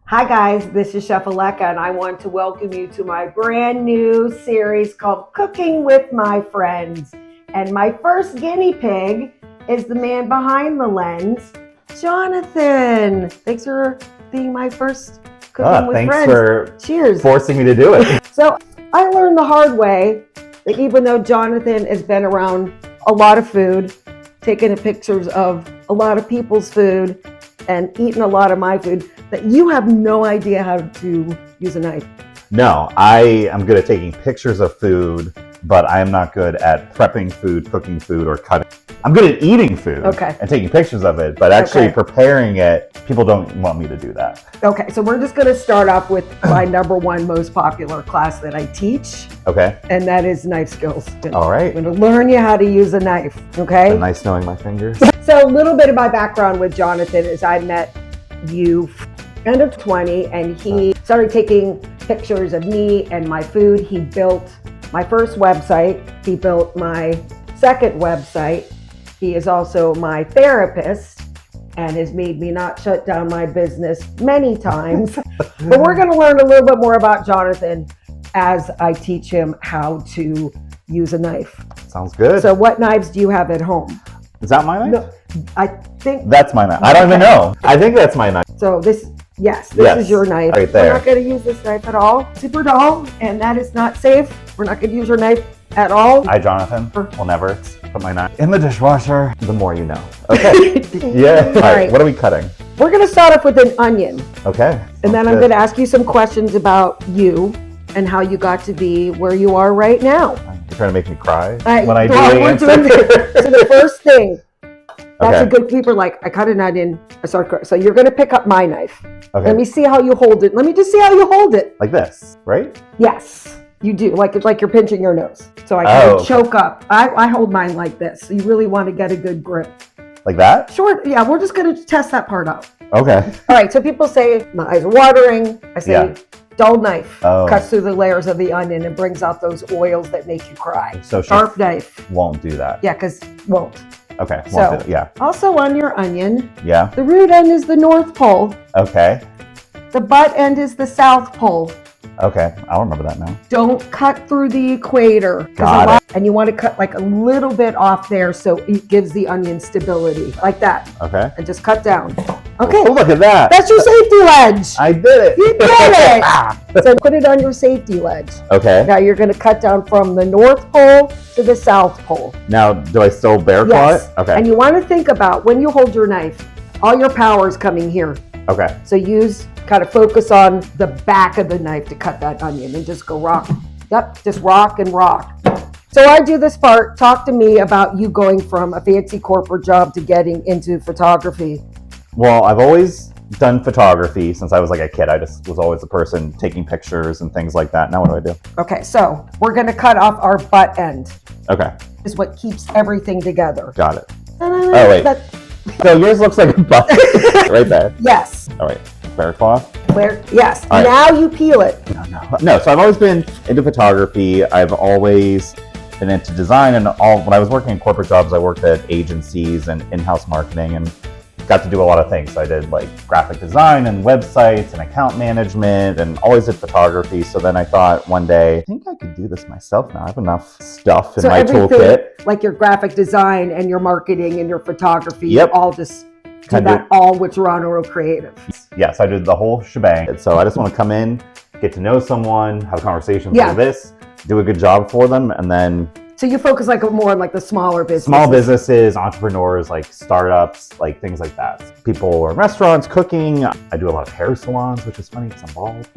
Hi guys, this is Chef Alekka and I want to welcome you to my brand new series called Cooking with My Friends. And my first guinea pig is the man behind the lens, Jonathan. Thanks for being my first Cooking with Friends. Thanks for forcing me to do it. So I learned the hard way that even though Jonathan has been around a lot of food, taken pictures of a lot of people's food, and eaten a lot of my food, that you have no idea how to use a knife. No, I am good at taking pictures of food, but I am not good at prepping food, cooking food, or cutting. I'm good at eating food and taking pictures of it, but actually preparing it, people don't want me to do that. Okay, so we're just gonna start off with my number one most popular class that I teach. Okay. And that is knife skills. All right. I'm gonna learn you how to use a knife, okay? It's nice knowing my fingers. So a little bit of my background with Jonathan is I met you end of 20 and he started taking pictures of me and my food. He built my first website. He built my second website. He is also my therapist and has made me not shut down my business many times. But we're going to learn a little bit more about Jonathan as I teach him how to use a knife. Sounds good. So what knives do you have at home? Is that my knife? No, I think that's my knife. I don't even know. I think that's my knife. So this is your knife. Right there. We're not going to use this knife at all. Super dull, and that is not safe. We're not going to use your knife at all. I, Jonathan, will never put my knife in the dishwasher. The more you know. Okay. Yeah. All right. What are we cutting? We're going to start off with an onion. Okay. And then I'm going to ask you some questions about you and how you got to be where you are right now. You're trying to make me cry when I do the answer? So the first thing, that's a good keeper. Like, I cut an onion, I start crying. So you're going to pick up my knife. Okay. Let me see how you hold it. Let me just see how you hold it. Like this, right? Yes, you do. Like it's like you're pinching your nose. So I kind of choke up. I hold mine like this. So you really want to get a good grip. Like that? Sure. Yeah, we're just going to test that part out. Okay. All right. So people say my eyes are watering. I say dull knife cuts through the layers of the onion and brings out those oils that make you cry. So sharp knife won't do that. Yeah, because won't. Okay. So also on your onion, the root end is the North Pole. Okay. The butt end is the South Pole. Okay, I'll remember that now. Don't cut through the equator. Got it. And you want to cut like a little bit off there so it gives the onion stability, like that. Okay. And just cut down. Okay. Oh, look at that. That's your safety ledge. I did it. You did it. So put it on your safety ledge. Okay. Now you're going to cut down from the North Pole to the South Pole. Now, do I still bear claw it? Okay. And you want to think about when you hold your knife, all your power is coming here. Okay. So kind of focus on the back of the knife to cut that onion and just go rock. Yep, just rock and rock. So I do this part. Talk to me about you going from a fancy corporate job to getting into photography. Well, I've always done photography since I was like a kid. I just was always the person taking pictures and things like that. Now what do I do? Okay, so we're going to cut off our butt end. Okay. Is what keeps everything together. Got it. Oh, wait. So yours looks like a butt right there. Yes. All right. Bear cloth? Yes. Right. Now you peel it. No, so I've always been into photography. I've always been into design and when I was working in corporate jobs, I worked at agencies and in-house marketing and got to do a lot of things. So I did like graphic design and websites and account management and always did photography. So then I thought one day, I think I could do this myself now. I have enough stuff in my toolkit. Like your graphic design and your marketing and your photography, you all just do that all with Jeronimo Creative. Yes, I did the whole shebang. So I just want to come in, get to know someone, have conversations like this, do a good job for them, and then... So you focus more on like the smaller businesses. Small businesses, entrepreneurs, like startups, like things like that. People in restaurants, cooking. I do a lot of hair salons, which is funny because I'm bald.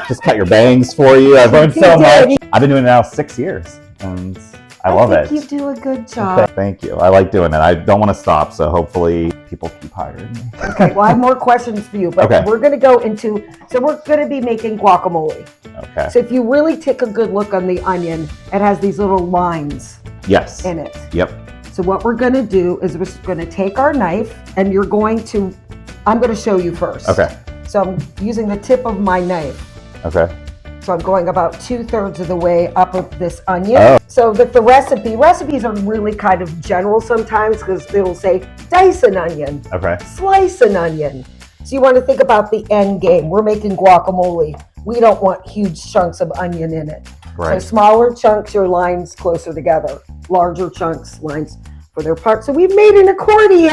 Just cut your bangs for you. I've learned so much. I've been doing it now 6 years, and I love it. I think you do a good job. Thank you. I like doing it. I don't want to stop, so hopefully people keep hiring me. Okay, well, I have more questions for you, but we're going to go into, so we're going to be making guacamole. Okay. So if you really take a good look on the onion, it has these little lines in it. Yep. So what we're going to do is we're going to take our knife and I'm going to show you first. Okay. So I'm using the tip of my knife. Okay. So I'm going about 2/3 of the way up of this onion. So that the recipes are really kind of general sometimes because it'll say dice an onion, okay, slice an onion, So you want to think about the end game. We're making guacamole. We don't want huge chunks of onion in it. Right. So smaller chunks, your lines closer together. Larger chunks, lines further apart. So we've made an accordion.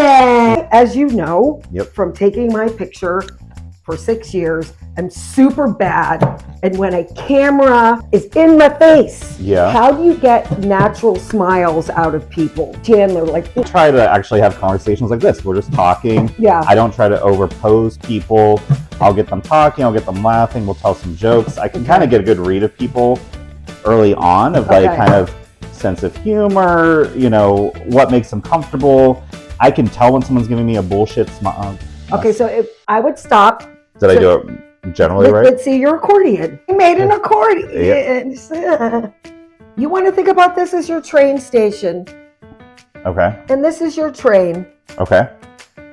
As you know, from taking my picture for 6 years, I'm super bad. And when a camera is in my face, how do you get natural smiles out of people? Chandler, like, I try to actually have conversations like this. We're just talking. I don't try to overpose people. I'll get them talking. I'll get them laughing. We'll tell some jokes. I can kind of get a good read of people early on of like kind of sense of humor, you know, what makes them comfortable. I can tell when someone's giving me a bullshit smile. Okay, so if I would stop. Did I do it generally right? Let's see your accordion. You made an accordion. You want to think about this as your train station. Okay. And this is your train. Okay.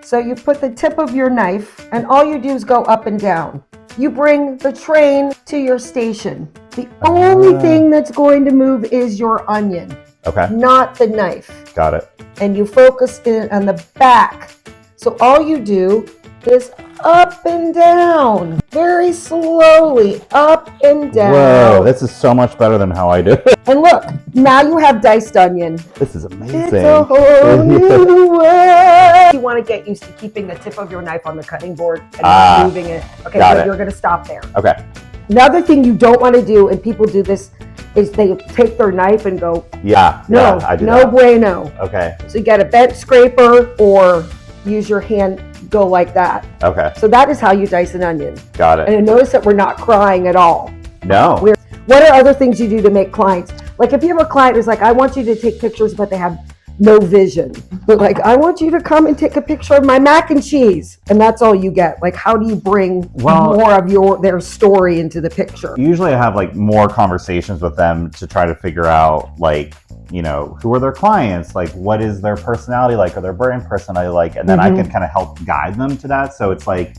So you put the tip of your knife, and all you do is go up and down. You bring the train to your station. The only thing that's going to move is your onion. Okay. Not the knife. Got it. And you focus in on the back. So all you do is up and down, very slowly, up and down. Whoa, this is so much better than how I do it. And look, now you have diced onion. This is amazing. It's a whole new way. You want to get used to keeping the tip of your knife on the cutting board and not moving it. Okay, so you're going to stop there. Okay. Another thing you don't want to do, and people do this, is they take their knife and go, no, I do no that. bueno. Okay. So you get a bent scraper or use your hand, go like that. Okay. So that is how you dice an onion. Got it. And notice that we're not crying at all. No. What are other things you do to make clients? Like if you have a client who's like, I want you to take pictures, but they have no vision. But like, I want you to come and take a picture of my mac and cheese. And that's all you get. Like, how do you bring more of their story into the picture? Usually I have like more conversations with them to try to figure out like, you know, who are their clients? Like, what is their personality like, or their brand personality like? And then I can kind of help guide them to that. So it's like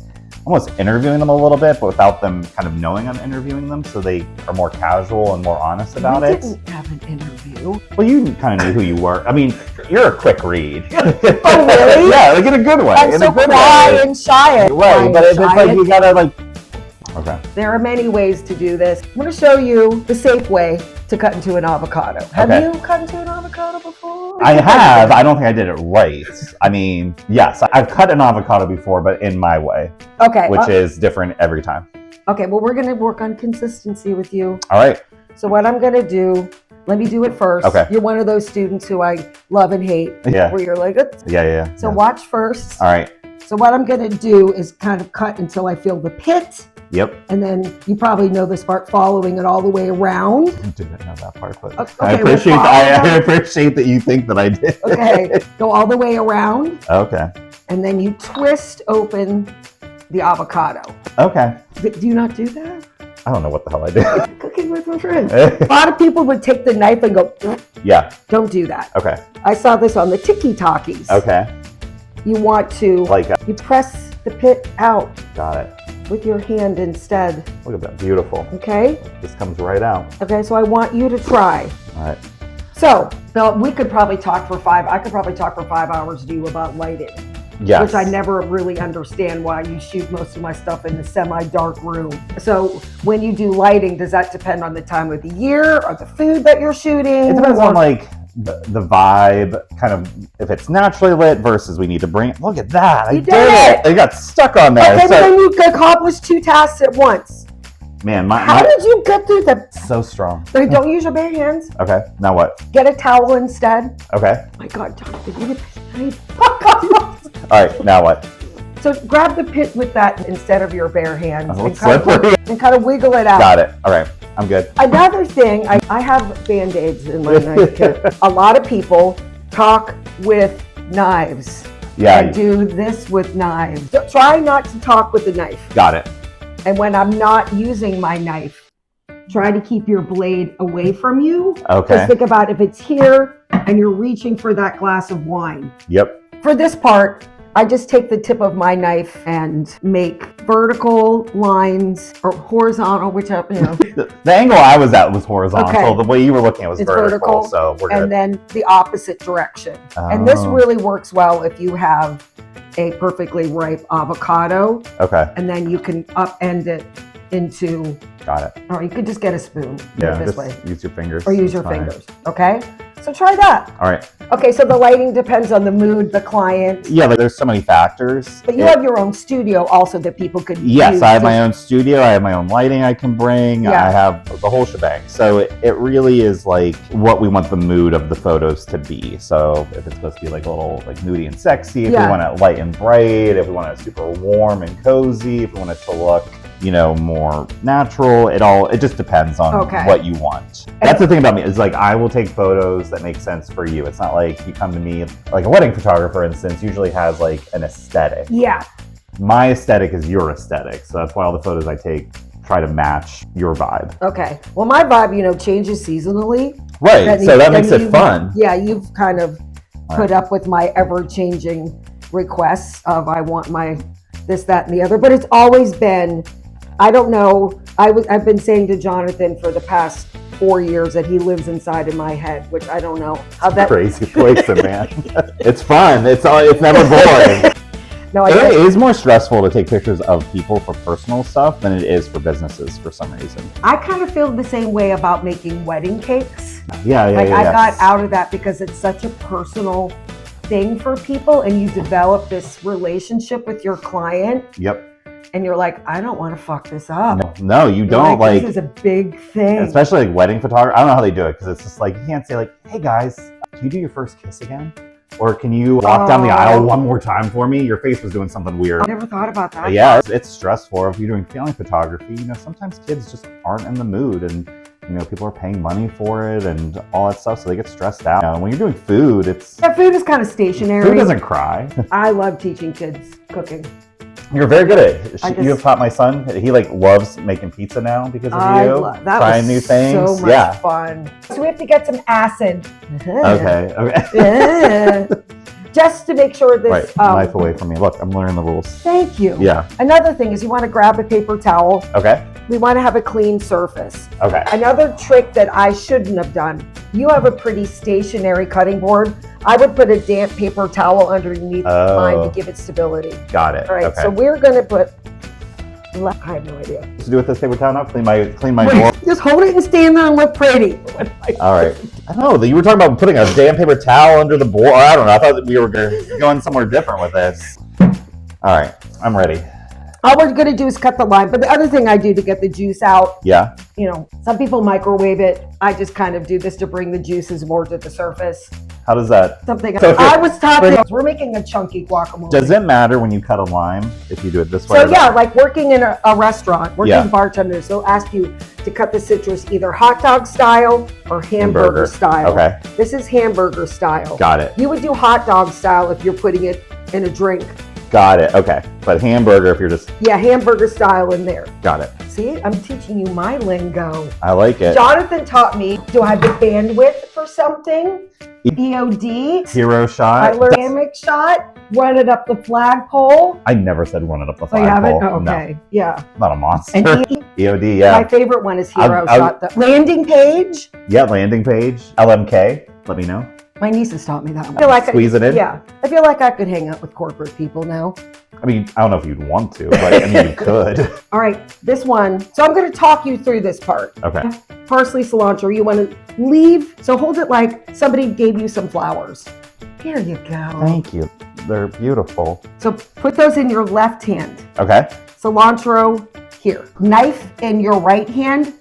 almost interviewing them a little bit, but without them kind of knowing I'm interviewing them. So they are more casual and more honest about it. You didn't have an interview. Well, you kind of knew who you were. I mean, you're a quick read. Oh, really? Yeah, like in a good way. I'm so quiet and shy. Right, but it's like you gotta like. Okay. There are many ways to do this. I'm going to show you the safe way to cut into an avocado. Have you cut into an avocado before? I have. I don't think I did it right. I mean, yes, I've cut an avocado before, but in my way. Okay. Which is different every time. Okay, well, we're going to work on consistency with you. All right. So what I'm going to do, let me do it first. Okay. You're one of those students who I love and hate. Yeah. Where you're like, Yeah. So watch first. All right. So what I'm going to do is kind of cut until I feel the pit. Yep. And then you probably know this part, following it all the way around. I didn't know that part, but okay, I appreciate that you think that I did. Okay, go all the way around. Okay. And then you twist open the avocado. Okay. Do you not do that? I don't know what the hell I did. Cooking with my friends. A lot of people would take the knife and go, yeah. Don't do that. Okay. I saw this on the Tiki-Talkies. Okay. You want to, you press the pit out. Got it. With your hand instead. Look at that, beautiful. Okay. This comes right out. Okay, so I want you to try. All right. So, Bill, I could probably talk for 5 hours to you about lighting. Yes. Which I never really understand why you shoot most of my stuff in the semi-dark room. So when you do lighting, does that depend on the time of the year or the food that you're shooting? It depends on like the vibe, kind of if it's naturally lit versus we need to bring it. Look at that. You did it. It got stuck on there. Okay, but then you accomplished 2 tasks at once. Man, how did you get through that? So strong. So don't use your bare hands. Okay, now what? Get a towel instead. Okay. Oh my God, Jonathan, you get this knife. All right, now what? So grab the pit with that instead of your bare hands and slippery. kind of wiggle it out. Got it. All right, I'm good. Another thing, I have Band-Aids in my knife kit. A lot of people talk with knives. Yeah. And do this with knives. So try not to talk with the knife. Got it. And when I'm not using my knife, try to keep your blade away from you. Okay. Just think about if it's here and you're reaching for that glass of wine. Yep. For this part, I just take the tip of my knife and make vertical lines or horizontal, whichever, you know. The angle I was at was horizontal. Okay. The way you were looking at was vertical. So we're good. And then the opposite direction. And this really works well if you have a perfectly ripe avocado, Okay. and then you can upend it into, Got it. or you could just get a spoon Yeah. this Just way, use your fingers. or use It's your fine. fingers. Okay, so try that. All right. Okay, so the lighting depends on the mood, the client. Yeah, like there's so many factors. But you have your own studio also that people could Yes, use I have to- my own studio. I have my own lighting I can bring. Yeah. I have the whole shebang. So it really is like what we want the mood of the photos to be. So if it's supposed to be like a little like moody and sexy, if Yeah. we want it light and bright, if we want it super warm and cozy, if we want it to look, you know, more natural, it just depends on Okay. what you want. That's the thing about me is like I will take photos that make sense for you. It's not like you come to me, like a wedding photographer, for instance, usually has like an aesthetic. Yeah. My aesthetic is your aesthetic, so that's why all the photos I take try to match your vibe. Okay. Well, my vibe, changes seasonally. Right, And so that and makes it you've- fun. Yeah, you've kind of put up with my ever-changing requests of I want my this, that, and the other. But it's always been, I don't know, I've been saying to Jonathan for the past 4 years that he lives inside of my head, which I don't know how that. Crazy place, man. It's fun. It's never boring. No, It is more stressful to take pictures of people for personal stuff than it is for businesses for some reason. I kind of feel the same way about making wedding cakes. Yeah. I got out of that because it's such a personal thing for people, and you develop this relationship with your client, Yep. and you're like, I don't want to fuck this up. No, you You're don't like. This is a big thing. Especially like wedding photography. I don't know how they do it because it's just like you can't say like, "Hey guys, can you do your first kiss again?" Or can you walk down the aisle one more time for me? Your face was doing something weird. I never thought about that. Yeah, it's stressful. If you're doing family photography, sometimes kids just aren't in the mood, and people are paying money for it and all that stuff, so they get stressed out. When you're doing food, That food is kind of stationary. food doesn't cry. I love teaching kids cooking. You're very good at it. I You have taught my son. He loves making pizza now because of I you. love that. Trying Was new things. So much Yeah. fun. So we have to get some acid. Okay. Just to make sure this. Right. Knife away from me. Look, I'm learning the rules. Thank you. Yeah. Another thing is you want to grab a paper towel. Okay. We want to have a clean surface. Okay. Another trick that I shouldn't have done. You have a pretty stationary cutting board. I would put a damp paper towel underneath mine to give it stability. Got it. All right. Okay. So we're going to put. I have no idea. What to do with this paper towel now? Clean my door. Just hold it and stand there and look pretty. All right. I don't know. You were talking about putting a damn paper towel under the board. I don't know. I thought that we were going somewhere different with this. All right. I'm ready. All we're going to do is cut the line. But the other thing I do to get the juice out, Yeah. some people microwave it. I just kind of do this to bring the juices more to the surface. How does that? Something So I was taught this. We're making a chunky guacamole. Does it matter when you cut a lime if you do it this way? So or yeah, like working in a restaurant, working Yeah. bartenders, they'll ask you to cut the citrus either hot dog style or hamburger style. Okay. This is hamburger style. Got it. You would do hot dog style if you're putting it in a drink. Got it. Okay. But hamburger if you're just. Yeah, hamburger style in there. Got it. See, I'm teaching you my lingo. I like it. Jonathan taught me, do I have the bandwidth for something? EOD. Hero I shot. learned hammock shot, run it up the flagpole. I never said run it up the Oh, you haven't? flagpole. Oh, okay. Yeah. No, not a monster. And EOD, yeah. my favorite one is hero I'll- shot. The landing page. Yeah, landing page. LMK. Let me know. My nieces taught me that one. I feel like Squeeze it in? Yeah. I feel like I could hang out with corporate people now. I mean, I don't know if you'd want to, but I mean, you could. All right, this one. So I'm going to talk you through this part. Okay. Parsley, cilantro, you want to leave. So hold it like somebody gave you some flowers. Here you go. Thank you. They're beautiful. So put those in your left hand. Okay. Cilantro here. Knife in your right hand,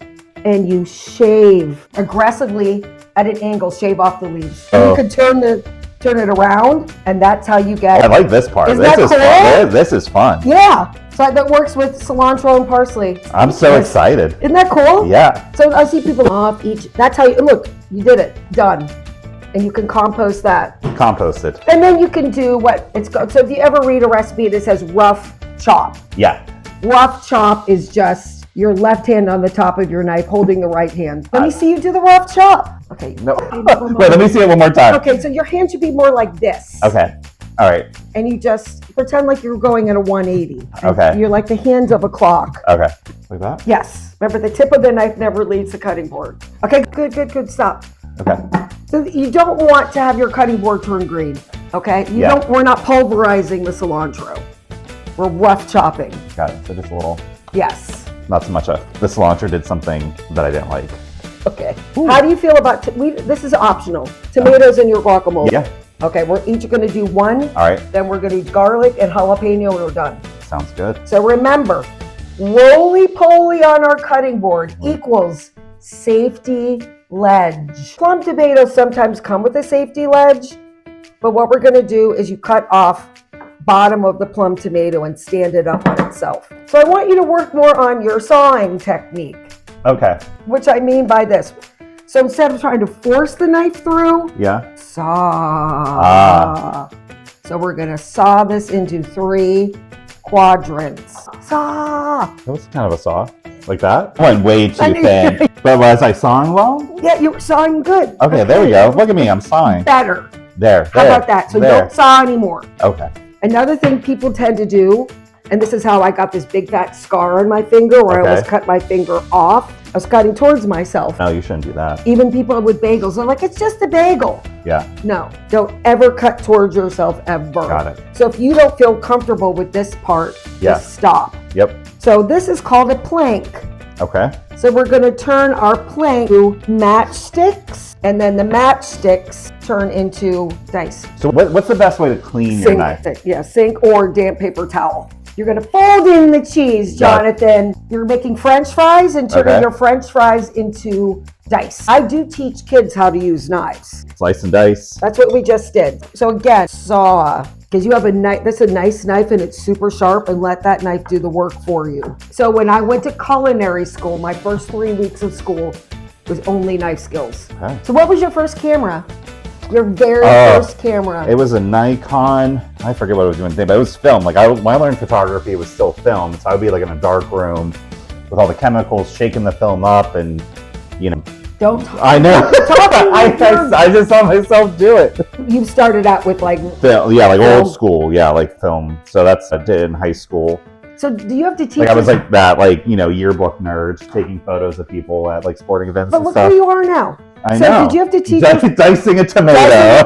and you shave aggressively at an angle. Shave off the leaves. Oh. You could turn it around, and that's how you get. I like this part. Isn't This that is cool? fun. This is fun. Yeah. So that works with cilantro and parsley. I'm so excited. Isn't that cool? Yeah. So I see people off each. That's how you look. You did it. Done. And you can compost that. Compost it. And then you can do what it's called. So if you ever read a recipe that says rough chop, Yeah. rough chop is just your left hand on the top of your knife holding the right hand. Let me see you do the rough chop. Okay. No. Okay, Wait, let me see it one more time. Okay, so your hand should be more like this. Okay. All right. And you just pretend like you're going at a 180. Okay. You're like the hands of a clock. Okay. Like that? Yes. Remember, the tip of the knife never leaves the cutting board. Okay, good. Stop. Okay. So you don't want to have your cutting board turn green. Okay? Yeah. We're not pulverizing the cilantro. We're rough chopping. Got it. So just a little, Yes. not so much the cilantro did something that I didn't like. Okay. Ooh. How do you feel about, this is optional, tomatoes in your guacamole? Yeah. Okay, we're each going to do one. All right. Then we're going to do garlic and jalapeno and we're done. Sounds good. So remember, roly-poly on our cutting board equals safety ledge. Plum tomatoes sometimes come with a safety ledge, but what we're going to do is you cut off bottom of the plum tomato and stand it up on itself. So I want you to work more on your sawing technique. Okay. Which I mean by this. So instead of trying to force the knife through, Yeah. saw. So we're going to saw this into 3 quadrants. Saw. That was kind of a saw. Like that? Went way too thin. But was I sawing well? Yeah, you were sawing good. Okay, there we go. Look at me, I'm sawing. Better. There. How about that? So don't saw anymore. Okay. Another thing people tend to do, and this is how I got this big fat scar on my finger where I almost cut my finger off. I was cutting towards myself. No, you shouldn't do that. Even people with bagels are like, it's just a bagel. Yeah. No, don't ever cut towards yourself ever. Got it. So if you don't feel comfortable with this part, just stop. Yep. So this is called a plank. Okay. So we're going to turn our plank to matchsticks, and then the matchsticks turn into dice. So what's the best way to clean your knife? Yeah, sink or damp paper towel. You're going to fold in the cheese, Jonathan. You're making French fries and turning your French fries into dice. I do teach kids how to use knives. Slice and dice. That's what we just did. So again, saw. Because you have a knife, that's a nice knife and it's super sharp, and let that knife do the work for you. So when I went to culinary school, my first 3 weeks of school was only knife skills. Okay. So what was your first camera? Your very first camera? It was a Nikon. I forget what it was doing, but it was film. Like when I learned photography, it was still film. So I would be like in a dark room with all the chemicals, shaking the film up, and Don't. I know. I just saw myself do it. You started out with like film, like old school, like film. So that's what I did in high school. So do you have to teach? Like I was like that, yearbook nerd, taking photos of people at like sporting events. But look who you are now. I know. So did you have to teach? Dicing a tomato.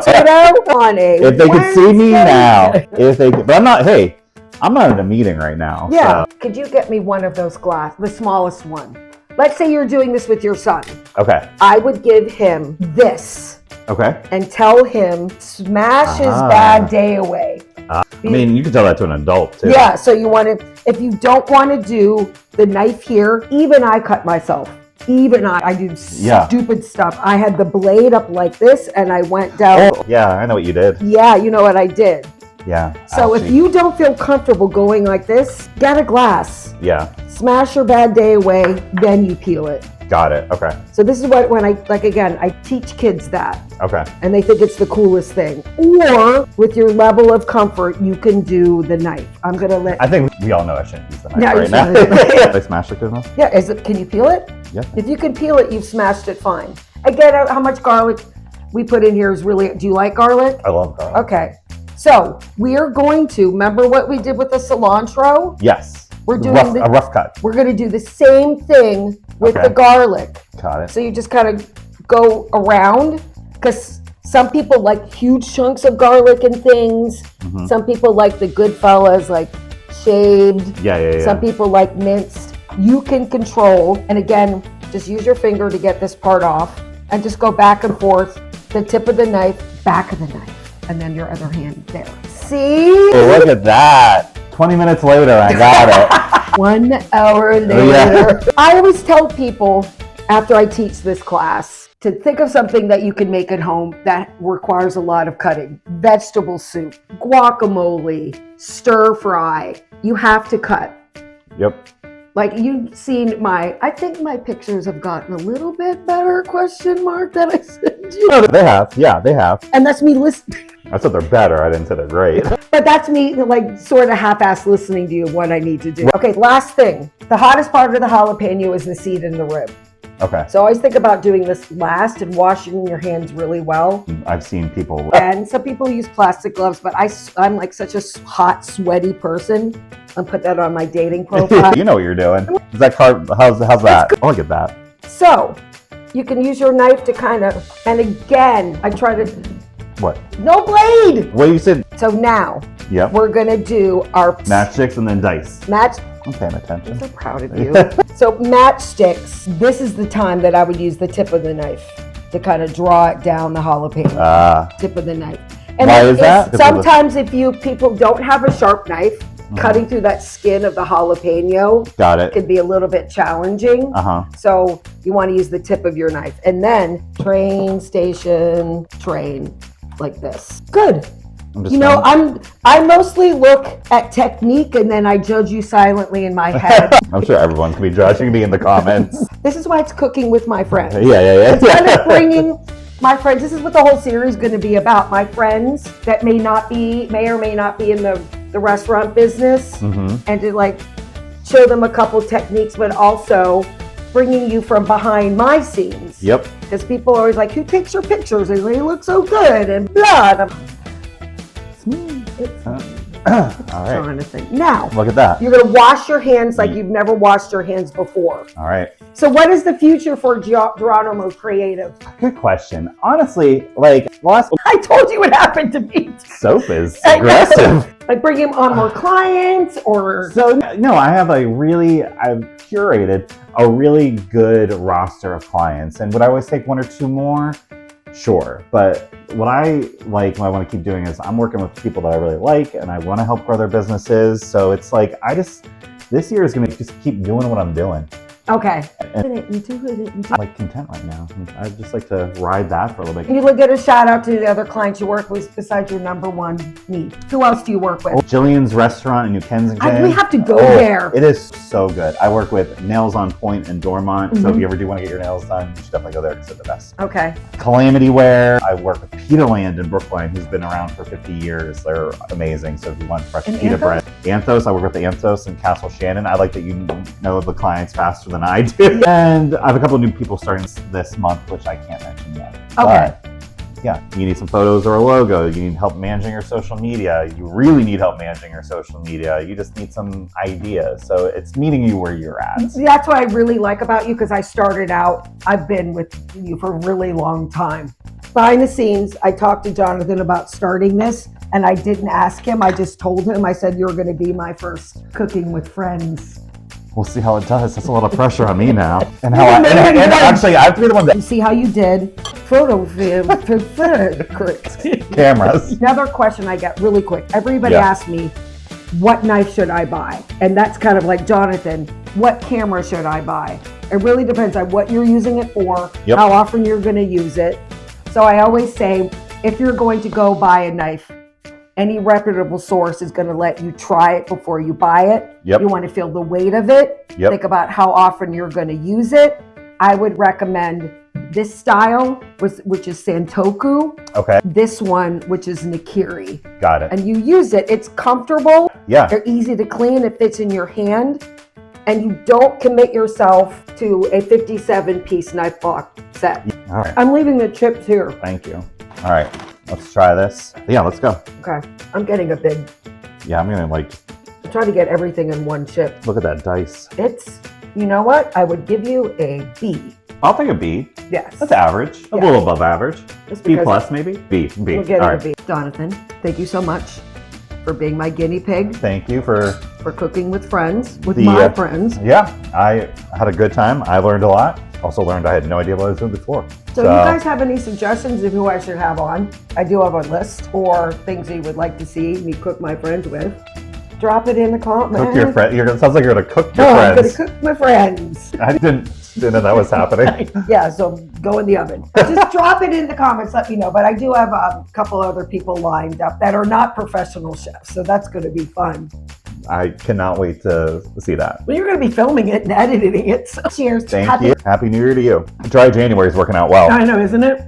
On a. If they could see me now, but I'm not. Hey, I'm not in a meeting right now. Yeah. So. Could you get me one of those glass, the smallest one? Let's say you're doing this with your son. Okay. I would give him this. Okay. And tell him, smash his bad day away. I mean, you can tell that to an adult too. Yeah, so you want to, if you don't want to do the knife here, even I cut myself. Even I do stupid stuff. I had the blade up like this and I went down. Oh, yeah, I know what you did. Yeah, you know what I did. Yeah. So if you don't feel comfortable going like this, get a glass. Yeah. Smash your bad day away, then you peel it. Got it. Okay. So this is what, when I teach kids that. Okay. And they think it's the coolest thing. Or with your level of comfort, you can do the knife. I think we all know I shouldn't use the knife right now. Did I smash it good enough? Yeah. Can you peel it? Yeah. If you can peel it, you've smashed it fine. Again, how much garlic we put in here is really, do you like garlic? I love garlic. Okay. So we're going to, remember what we did with the cilantro? Yes. We're doing a rough cut. We're going to do the same thing with the garlic. Got it. So you just kind of go around, because some people like huge chunks of garlic and things. Mm-hmm. Some people like the Goodfellas, like shaved. Yeah. Some people like minced. You can control, and again, just use your finger to get this part off, and just go back and forth, the tip of the knife, back of the knife, and then your other hand there. See? Oh, look at that. 20 minutes later, I got it. 1 hour later. Yeah. I always tell people after I teach this class to think of something that you can make at home that requires a lot of cutting. Vegetable soup, guacamole, stir fry. You have to cut. Yep. Like you've seen I think my pictures have gotten a little bit better, that I sent you. No, they have. Yeah, they have. And that's me listening. I said they're better. I didn't say they're great. But that's me sort of half-assed listening to you of what I need to do. Okay, last thing. The hottest part of the jalapeno is the seed and the rib. Okay. So I always think about doing this last and washing your hands really well. I've seen people. And some people use plastic gloves, but I'm like such a hot, sweaty person. I'll put that on my dating profile. You know what you're doing. Is that how's that? Oh, look at that. So you can use your knife to and again, I try to What? No blade! What you said? So now, Yep. we're gonna do our Matchsticks and then dice. I'm paying attention. so proud of you. So matchsticks, this is the time that I would use the tip of the knife to kind of draw it down the jalapeno. Tip of the knife. And why is that? Sometimes if people don't have a sharp knife, cutting through that skin of the jalapeno Got it. can be a little bit challenging. So you want to use the tip of your knife. And then train, station, train, like this. Good. You know, I mostly look at technique and then I judge you silently in my head. I'm sure everyone can be judging me in the comments. This is why it's cooking with my friends. Yeah. It's kind of bringing my friends. This is what the whole series is going to be about. My friends that may or may not be in the restaurant business, and to like show them a couple techniques, but also bringing you from behind my scenes. Yep. Because people are always like, "Who takes your pictures? And they look so good," and blah. All right. Jonathan. Now, look at that. You're going to wash your hands like you've never washed your hands before. All right. So what is the future for Jeronimo Creative? Good question. Honestly, like I told you what happened to me. Soap is aggressive. Like bringing on more clients or? So no, I've curated a really good roster of clients. And would I always take one or two more? Sure. But what I want to keep doing is I'm working with people that I really like and I want to help grow their businesses. So it's like, this year is going to just keep doing what I'm doing. Okay. I'm like content right now. I'd just like to ride that for a little bit. You would get a shout out to the other clients you work with besides your number one need. Who else do you work with? Jillian's restaurant in New Kensington. We have to go there. It is so good. I work with Nails on Point in Dormont. So if you ever do want to get your nails done, you should definitely go there because they're the best. Okay. Calamity Wear. I work with Peterland in Brookline, who's been around for 50 years. They're amazing. So if you want fresh pita bread. Anthos. I work with Anthos in Castle Shannon. I like that you know the clients faster than I do. And I have a couple of new people starting this month, which I can't mention yet. Okay. But yeah, you need some photos or a logo. You need help managing your social media. You really need help managing your social media. You just need some ideas. So it's meeting you where you're at. See, that's what I really like about you because I started out, I've been with you for a really long time. Behind the scenes, I talked to Jonathan about starting this and I didn't ask him. I just told him, I said, you're going to be my first Cooking with Friends. We'll see how it does. That's a lot of pressure on me now. And actually, I have to be the one that... You see how you did? Photo film. Cameras. Another question I get really quick. Everybody asks me, what knife should I buy? And that's kind of like, Jonathan, what camera should I buy? It really depends on what you're using it for, how often you're going to use it. So I always say, if you're going to go buy a knife, any reputable source is going to let you try it before you buy it. You want to feel the weight of it. Think about how often you're going to use it. I would recommend this style, which is Santoku. Okay. This one, which is Nikiri. Got it. And you use it. It's comfortable. Yeah. They're easy to clean. It fits in your hand. And you don't commit yourself to a 57-piece knife block set. All right. I'm leaving the chips here. Thank you. All right. Let's try this. Yeah, let's go. Okay. I'm getting a big... Yeah, I'm going to I'm trying to get everything in one chip. Look at that dice. You know what? I would give you a B. I'll take a B. Yes. That's average. A little above average. B plus maybe? B. We'll get a B. Jonathan, thank you so much for being my guinea pig. Thank you for cooking with friends, with my friends. Yeah, I had a good time. I learned a lot. Also learned I had no idea what I was doing before. So you guys have any suggestions of who I should have on? I do have a list or things that you would like to see me cook my friends with. Drop it in the comments. Cook your friend. It sounds like you're going to cook your friends. I'm friends. going to cook my friends. I didn't know that was happening. Yeah, so go in the oven. Just drop it in the comments. Let me know. But I do have a couple other people lined up that are not professional chefs. So that's going to be fun. I cannot wait to see that. Well, you're going to be filming it and editing it. So cheers. Thank you. Happy New Year to you. Dry January is working out well. I know, isn't it?